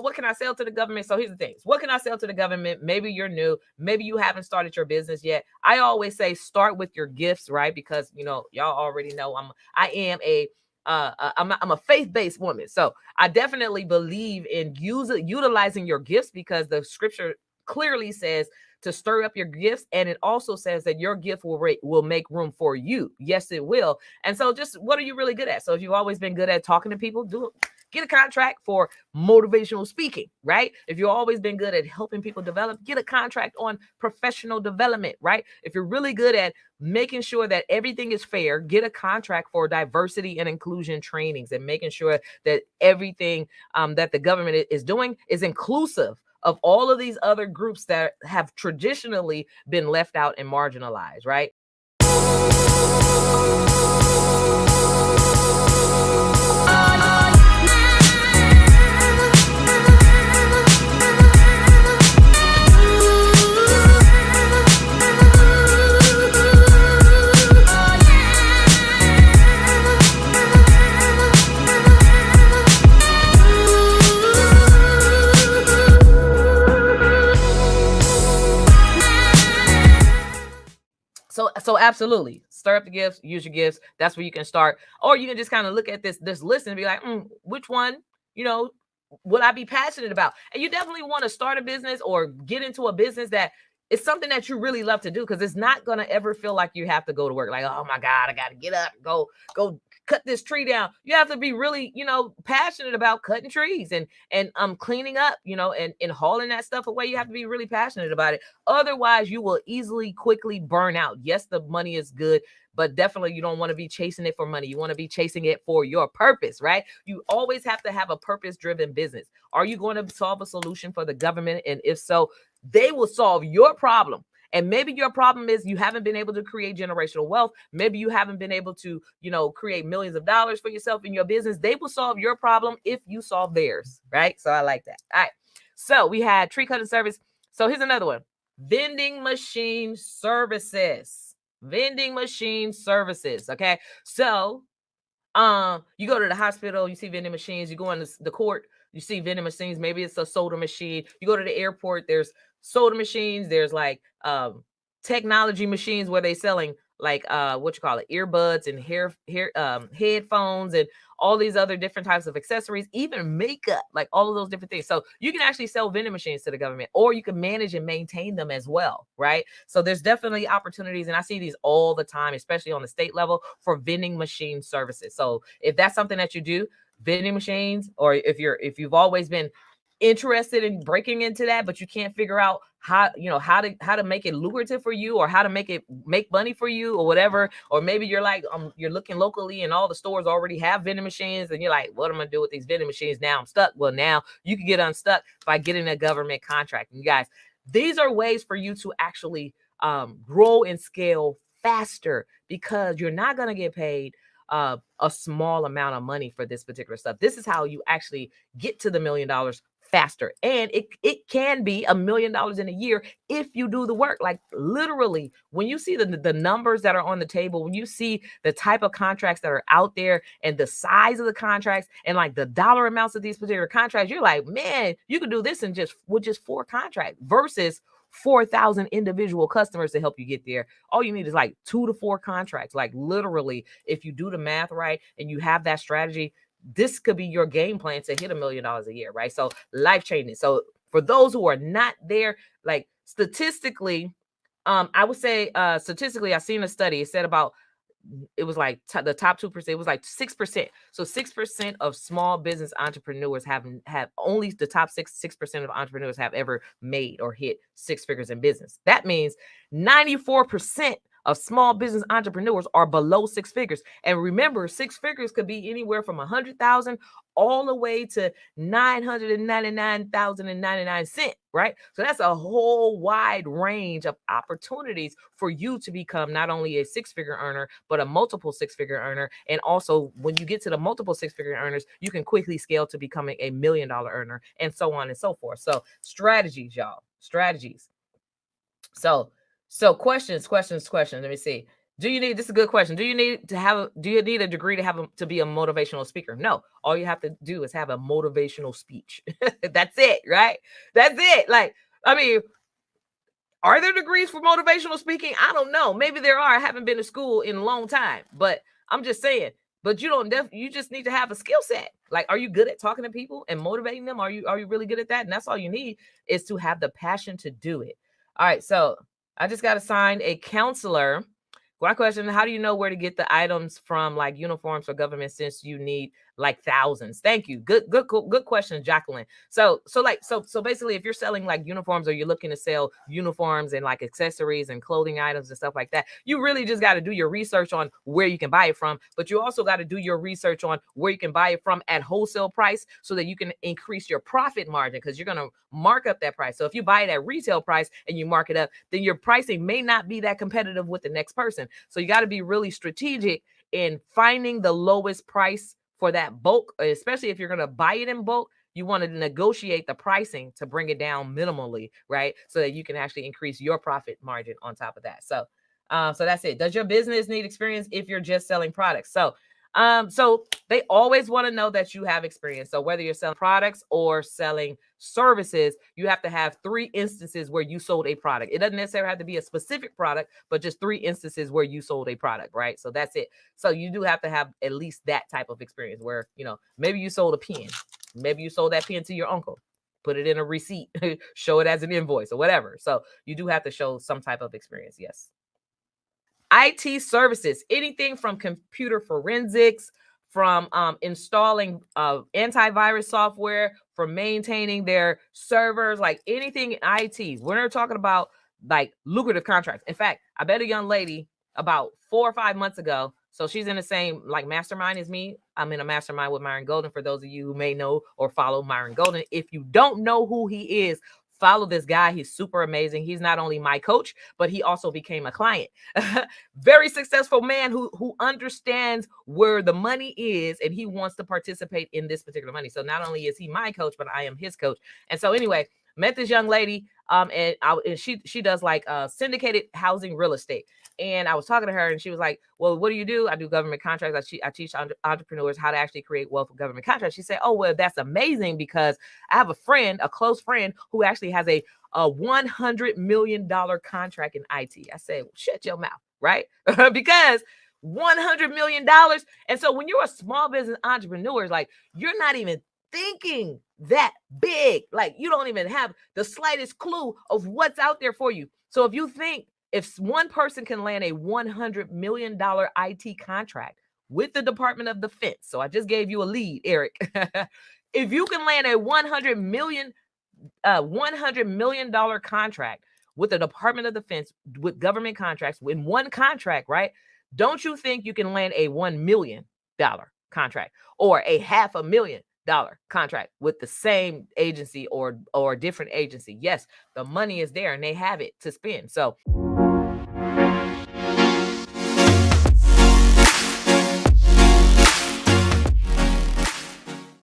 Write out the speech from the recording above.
well, what can I sell to the government? So here's the things. What can I sell to the government? Maybe you're new. Maybe you haven't started your business yet. I always say start with your gifts, right? Because, y'all already know I'm a faith-based woman. So I definitely believe in utilizing your gifts, because the scripture clearly says to stir up your gifts. And it also says that your gift will make room for you. Yes, it will. And so just what are you really good at? So if you've always been good at talking to people, get a contract for motivational speaking, right? If you've always been good at helping people develop, get a contract on professional development, right? If you're really good at making sure that everything is fair, get a contract for diversity and inclusion trainings and making sure that everything that the government is doing is inclusive of all of these other groups that have traditionally been left out and marginalized, right? So absolutely stir up the gifts, use your gifts. That's where you can start. Or you can just kind of look at this list and be like, which one, would I be passionate about? And you definitely want to start a business or get into a business that is something that you really love to do, because it's not going to ever feel like you have to go to work. Like, oh my God, I got to get up, go cut this tree down. You have to be really, passionate about cutting trees and cleaning up, and hauling that stuff away. You have to be really passionate about it. Otherwise, you will quickly burn out. Yes, the money is good, but definitely you don't want to be chasing it for money. You want to be chasing it for your purpose, right? You always have to have a purpose-driven business. Are you going to solve a solution for the government? And if so, they will solve your problem. And maybe your problem is you haven't been able to create generational wealth. Maybe you haven't been able to, create millions of dollars for yourself in your business. They will solve your problem if you solve theirs, right? So I like that. All right. So we had tree cutting service. So here's another one. Vending machine services. Vending machine services. Okay. So you go to the hospital, you see vending machines. You go on the court, you see vending machines. Maybe it's a soda machine. You go to the airport, there's soda machines. There's like technology machines where they selling like earbuds and headphones and all these other different types of accessories, even makeup, like all of those different things. So you can actually sell vending machines to the government, or you can manage and maintain them as well, right? So there's definitely opportunities, and I see these all the time, especially on the state level, for vending machine services. So if that's something that you do, vending machines, or if you've always been interested in breaking into that, but you can't figure out how to make it lucrative for you, or how to make money for you, or whatever. Or maybe you're like, you're looking locally and all the stores already have vending machines, and you're like, what am I gonna do with these vending machines? Now I'm stuck. Well, now you can get unstuck by getting a government contract. And you guys, these are ways for you to actually grow and scale faster, because you're not going to get paid a small amount of money for this particular stuff. This is how you actually get to the $1 million faster. And it can be $1 million in a year if you do the work. Like literally, when you see the numbers that are on the table, when you see the type of contracts that are out there and the size of the contracts and like the dollar amounts of these particular contracts, you're like, man, you could do this with just 4 contracts versus 4,000 individual customers to help you get there. All you need is like 2 to 4 contracts. Like literally, if you do the math right and you have that strategy, this could be your game plan to hit $1 million a year, right? So life changing. So for those who are not there, like statistically, I would say statistically, I've seen a study. It said it was like the top 2%. It was like 6%. So 6% of small business entrepreneurs have only the top 6% of entrepreneurs have ever made or hit 6 figures in business. That means 94% of small business entrepreneurs are below 6 figures. And remember, 6 figures could be anywhere from 100,000 all the way to 999,099 cents, right? So that's a whole wide range of opportunities for you to become not only a 6-figure earner, but a multiple 6-figure earner. And also, when you get to the multiple 6-figure earners, you can quickly scale to becoming a $1 million earner, and so on and so forth. So strategies, y'all, strategies. So questions. Let me see. This is a good question. Do you need a degree to be a motivational speaker? No. All you have to do is have a motivational speech. That's it, right? That's it. Like, I mean, are there degrees for motivational speaking? I don't know. Maybe there are. I haven't been to school in a long time, but I'm just saying. But you just need to have a skill set. Like, are you good at talking to people and motivating them? Are you really good at that? And that's all you need, is to have the passion to do it. All right. So I just got assigned a counselor. My question: how do you know where to get the items from, like uniforms for government, since you need like thousands? Thank you. Good question, Jacqueline. So basically, if you're selling like uniforms, or you're looking to sell uniforms and like accessories and clothing items and stuff like that, you really just got to do your research on where you can buy it from. But you also got to do your research on where you can buy it from at wholesale price, so that you can increase your profit margin, because you're going to mark up that price. So if you buy it at retail price and you mark it up, then your pricing may not be that competitive with the next person. So you got to be really strategic in finding the lowest price for that bulk, especially if you're going to buy it in bulk. You want to negotiate the pricing to bring it down minimally, right? So that you can actually increase your profit margin on top of that. So that's it. Does your business need experience if you're just selling products? So they always want to know that you have experience. So whether you're selling products or selling services, you have to have 3 instances where you sold a product. It doesn't necessarily have to be a specific product, but just 3 instances where you sold a product, right? So that's it. So you do have to have at least that type of experience, where, maybe you sold a pen. Maybe you sold that pen to your uncle. Put it in a receipt, show it as an invoice or whatever. So you do have to show some type of experience. Yes. IT services, anything from computer forensics, from installing antivirus software, from maintaining their servers, like anything in IT. We're not talking about like lucrative contracts. In fact, I met a young lady about 4 or 5 months ago. So she's in the same like mastermind as me. I'm in a mastermind with Myron Golden, for those of you who may know or follow Myron Golden. If you don't know who he is, follow this guy. He's super amazing. He's not only my coach, but he also became a client. Very successful man who understands where the money is, and he wants to participate in this particular money. So not only is he my coach, but I am his coach. And so anyway, met this young lady, and she does like syndicated housing real estate. And I was talking to her, and she was like, well, what do you do? I do government contracts. I teach entrepreneurs how to actually create wealth with government contracts. She said, oh, well, that's amazing, because I have a close friend who actually has a $100 million contract in IT. I said, well, shut your mouth, right? Because $100 million. And so when you're a small business entrepreneur, like, you're not even thinking that big. Like, you don't even have the slightest clue of what's out there for you. So if you think, if one person can land a $100 million IT contract with the Department of Defense, so I just gave you a lead, Eric. If you can land a $100 million contract with the Department of Defense, with government contracts, in one contract, right? Don't you think you can land a $1 million contract, or a $500,000 contract with the same agency or different agency? Yes, the money is there and they have it to spend. So